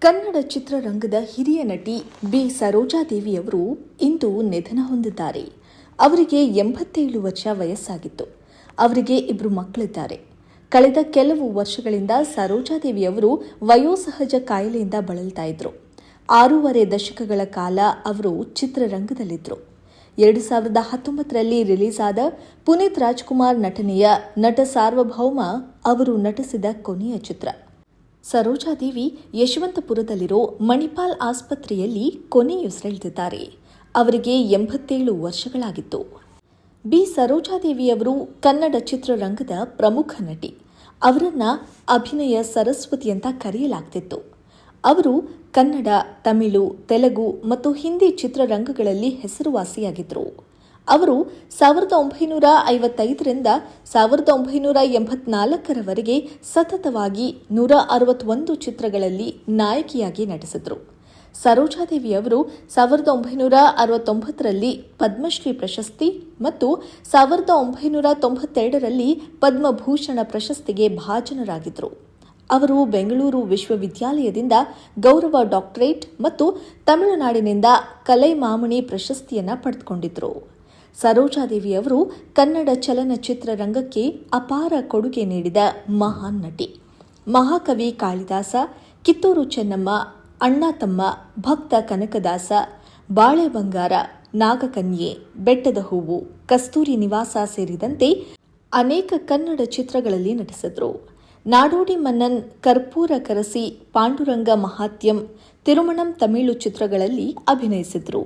ಕನ್ನಡ ಚಿತ್ರರಂಗದ ಹಿರಿಯ ನಟಿ ಬಿ ಸರೋಜಾದೇವಿಯವರು ಇಂದು ನಿಧನ ಹೊಂದಿದ್ದಾರೆ. ಅವರಿಗೆ 87 ವರ್ಷ ವಯಸ್ಸಾಗಿತ್ತು. ಅವರಿಗೆ 2 ಮಕ್ಕಳಿದ್ದಾರೆ. ಕಳೆದ ಕೆಲವು ವರ್ಷಗಳಿಂದ ಸರೋಜಾದೇವಿಯವರು ವಯೋಸಹಜ ಕಾಯಿಲೆಯಿಂದ ಬಳಲ್ತಾ ಇದ್ರು. 6.5 ದಶಕಗಳ ಕಾಲ ಅವರು ಚಿತ್ರರಂಗದಲ್ಲಿದ್ದರು. 2019ರಲ್ಲಿ ರಿಲೀಸ್ ಆದ ಪುನೀತ್ ರಾಜ್ಕುಮಾರ್ ನಟನೆಯ ನಟ ಸಾರ್ವಭೌಮ ಅವರು ನಟಿಸಿದ ಕೊನೆಯ ಚಿತ್ರ. ಸರೋಜಾದೇವಿ ಯಶವಂತಪುರದಲ್ಲಿರೋ ಮಣಿಪಾಲ್ ಆಸ್ಪತ್ರೆಯಲ್ಲಿ ಕೊನೆಯುಸಿರೆಳೆದಿದ್ದಾರೆ. ಅವರಿಗೆ 87 ವರ್ಷಗಳಾಗಿತ್ತು. ಬಿ ಸರೋಜಾದೇವಿಯವರು ಕನ್ನಡ ಚಿತ್ರರಂಗದ ಪ್ರಮುಖ ನಟಿ. ಅವರನ್ನ ಅಭಿನಯ ಸರಸ್ವತಿ ಅಂತ ಕರೆಯಲಾಗ್ತಿತ್ತು. ಅವರು ಕನ್ನಡ, ತಮಿಳು, ತೆಲುಗು ಮತ್ತು ಹಿಂದಿ ಚಿತ್ರರಂಗಗಳಲ್ಲಿ ಹೆಸರುವಾಸಿಯಾಗಿದ್ದರು. ಅವರು 1955ರಿಂದ 1984ರವರೆಗೆ ಸತತವಾಗಿ 161 ಚಿತ್ರಗಳಲ್ಲಿ ನಾಯಕಿಯಾಗಿ ನಟಿಸಿದರು. ಸರೋಜಾದೇವಿಯವರು 1969ರಲ್ಲಿ ಪದ್ಮಶ್ರೀ ಪ್ರಶಸ್ತಿ ಮತ್ತು 1992ರಲ್ಲಿ ಪದ್ಮಭೂಷಣ ಪ್ರಶಸ್ತಿಗೆ ಭಾಜನರಾಗಿದ್ದರು. ಅವರು ಬೆಂಗಳೂರು ವಿಶ್ವವಿದ್ಯಾಲಯದಿಂದ ಗೌರವ ಡಾಕ್ಟರೇಟ್ ಮತ್ತು ತಮಿಳುನಾಡಿನಿಂದ ಕಲೈಮಾಮಣಿ ಪ್ರಶಸ್ತಿಯನ್ನು ಪಡೆದುಕೊಂಡಿದ್ದರು. ಸರೋಜಾದೇವಿಯವರು ಕನ್ನಡ ಚಲನಚಿತ್ರರಂಗಕ್ಕೆ ಅಪಾರ ಕೊಡುಗೆ ನೀಡಿದ ಮಹಾನ್ ನಟಿ. ಮಹಾಕವಿ ಕಾಳಿದಾಸ, ಕಿತ್ತೂರು ಚೆನ್ನಮ್ಮ, ಅಣ್ಣತಮ್ಮ, ಭಕ್ತ ಕನಕದಾಸ, ಬಾಳೆ ಬಂಗಾರ, ನಾಗಕನ್ಯೆ, ಬೆಟ್ಟದ ಹೂವು, ಕಸ್ತೂರಿ ನಿವಾಸ ಸೇರಿದಂತೆ ಅನೇಕ ಕನ್ನಡ ಚಿತ್ರಗಳಲ್ಲಿ ನಟಿಸಿದರು. ನಾಡೋಡಿ ಮನ್ನನ್, ಕರ್ಪೂರ ಕರಸಿ, ಪಾಂಡುರಂಗ ಮಹಾತ್ಯಂ, ತಿರುಮಣಂ ತಮಿಳು ಚಿತ್ರಗಳಲ್ಲಿ ಅಭಿನಯಿಸಿದರು.